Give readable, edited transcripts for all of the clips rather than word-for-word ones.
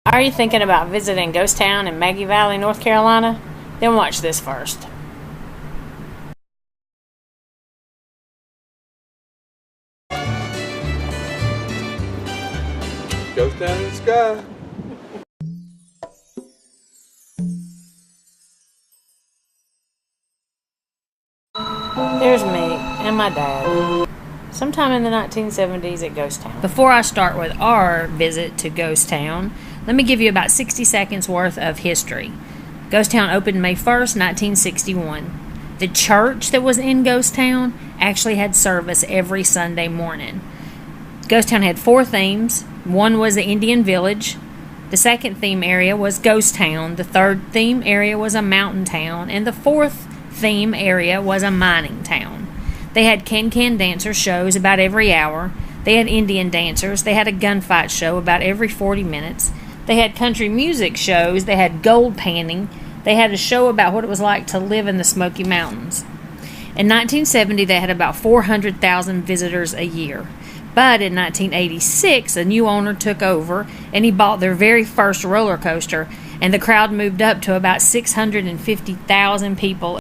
Are you thinking about visiting Ghost Town in Maggie Valley, North Carolina? Then watch this first. Ghost Town in the sky. There's me and my dad. Sometime in the 1970s at Ghost Town. Before I start with our visit to Ghost Town, let me give you about 60 seconds worth of history. Ghost Town opened May 1st, 1961. The church that was in Ghost Town actually had service every Sunday morning. Ghost Town had 4 themes. One was the Indian Village. The second theme area was Ghost Town. The third theme area was a mountain town. And the fourth theme area was a mining town. They had can-can dancer shows about every hour. They had Indian dancers. They had a gunfight show about every 40 minutes. They had country music shows. They had gold panning. They had a show about what it was like to live in the Smoky Mountains. In 1970, they had about 400,000 visitors a year. But in 1986, a new owner took over, and he bought their very first roller coaster, and the crowd moved up to about 650,000 people.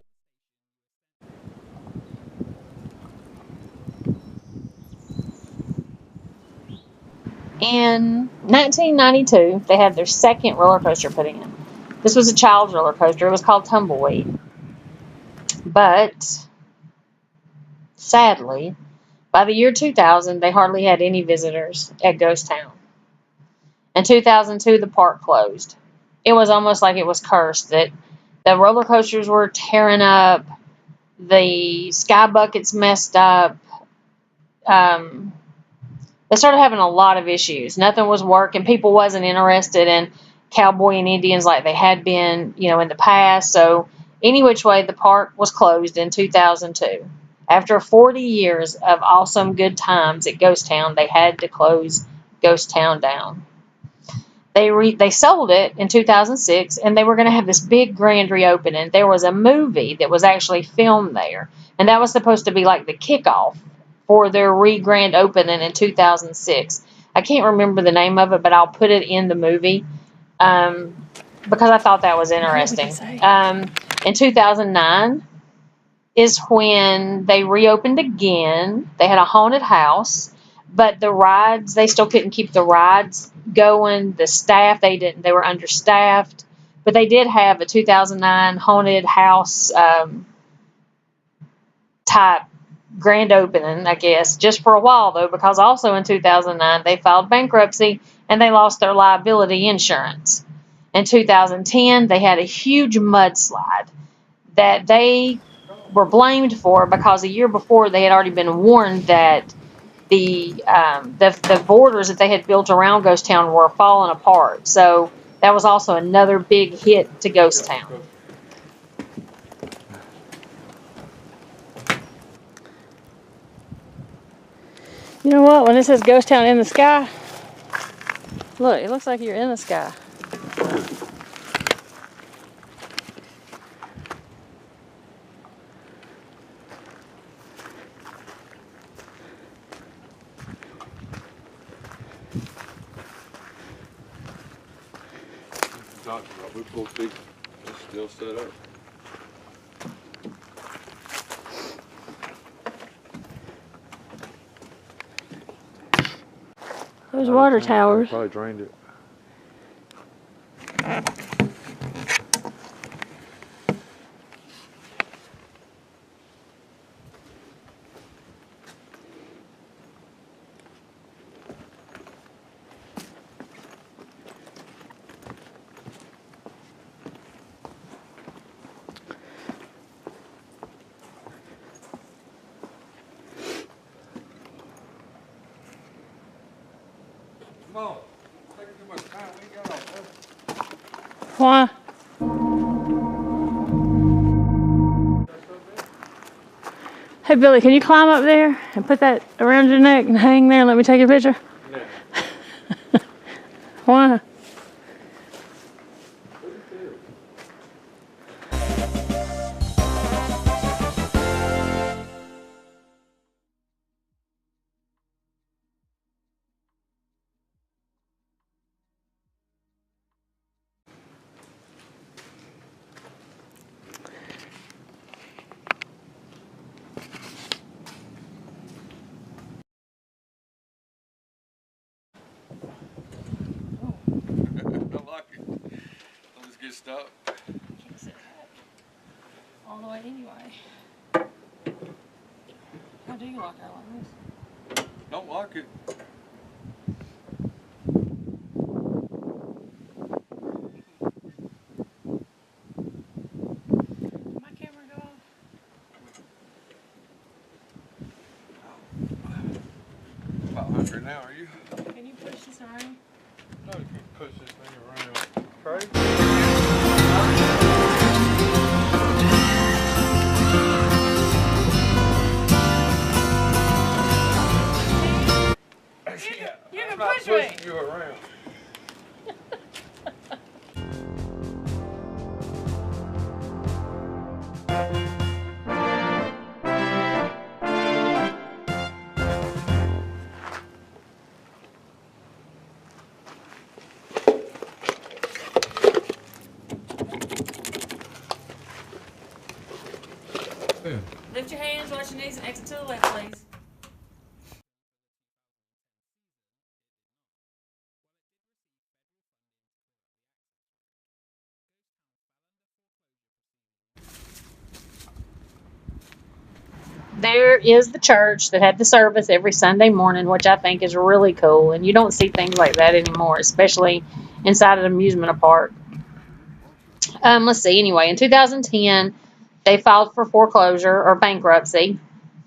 In 1992, they had their second roller coaster put in. This was a child's roller coaster. It was called Tumbleweed. But, sadly, by the year 2000, they hardly had any visitors at Ghost Town. In 2002, the park closed. It was almost like it was cursed that the roller coasters were tearing up, the sky buckets messed up. They started having a lot of issues. Nothing was working. People wasn't interested in cowboy and Indians like they had been, in the past. So any which way, the park was closed in 2002. After 40 years of awesome good times at Ghost Town, they had to close Ghost Town down. They sold it in 2006, and they were going to have this big grand reopening. There was a movie that was actually filmed there, and that was supposed to be like the kickoff for their grand opening in 2006. I can't remember the name of it, but I'll put it in the movie because I thought that was interesting. In 2009 is when they reopened again. They had a haunted house, but the rides, they still couldn't keep the rides going. The staff, they were understaffed, but they did have a 2009 haunted house type grand opening, I guess, just for a while though, because also in 2009 they filed bankruptcy and they lost their liability insurance. In 2010 they had a huge mudslide that they were blamed for because a year before they had already been warned that the borders that they had built around Ghost Town were falling apart. So that was also another big hit to Ghost Town. You know what? When it says Ghost Town in the sky, look, it looks like you're in the sky. It's still set up. Those water towers. Probably drained it. Come on. It's taking too much time. We got off there. Why? Hey Billy, can you climb up there and put that around your neck and hang there and let me take your picture? Yeah. Why? stuck. Can't sit back all the way anyway. How do you lock out like this? Don't lock it. Did my camera go off? About 100 now, are you? Can you push this around? No, you can push this thing around. Trey? You can I'm not push me. pushing you around. Lift your hands, watch your knees, and exit to the left, please. There is the church that had the service every Sunday morning, which I think is really cool. And you don't see things like that anymore, especially inside an amusement park. Let's see. Anyway, in 2010, they filed for foreclosure or bankruptcy.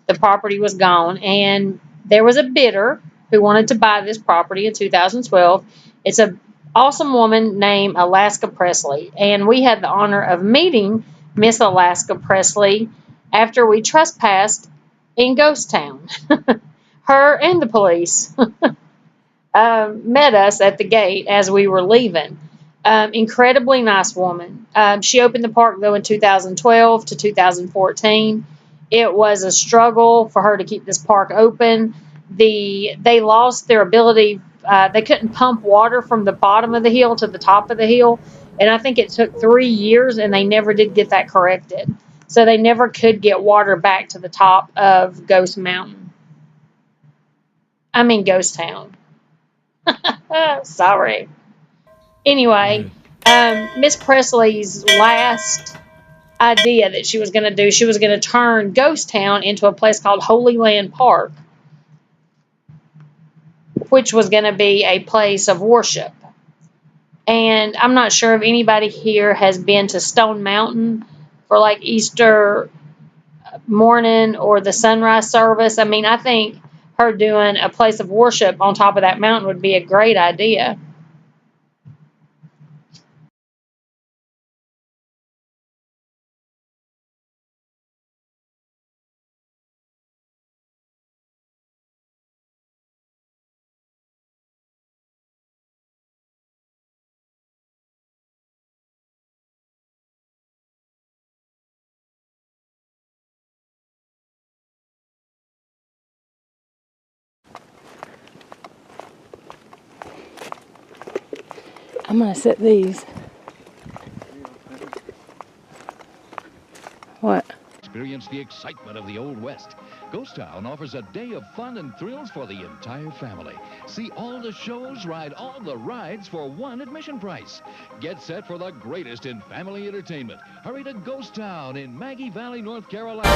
The property was gone, and there was a bidder who wanted to buy this property in 2012. It's an awesome woman named Alaska Presley, and we had the honor of meeting Miss Alaska Presley after we trespassed in Ghost Town. Her and the police met us at the gate as we were leaving. Incredibly nice woman. She opened the park, though, in 2012 to 2014. It was a struggle for her to keep this park open. They lost their ability. They couldn't pump water from the bottom of the hill to the top of the hill. And I think it took 3 years, and they never did get that corrected. So they never could get water back to the top of Ghost Mountain. I mean, Ghost Town. Sorry. Anyway, Miss Presley's last idea that she was going to do, she was going to turn Ghost Town into a place called Holy Land Park, which was going to be a place of worship. And I'm not sure if anybody here has been to Stone Mountain for like Easter morning or the sunrise service. I mean, I think her doing a place of worship on top of that mountain would be a great idea. I'm going to set these. What? Experience the excitement of the Old West. Ghost Town offers a day of fun and thrills for the entire family. See all the shows, ride all the rides for one admission price. Get set for the greatest in family entertainment. Hurry to Ghost Town in Maggie Valley, North Carolina.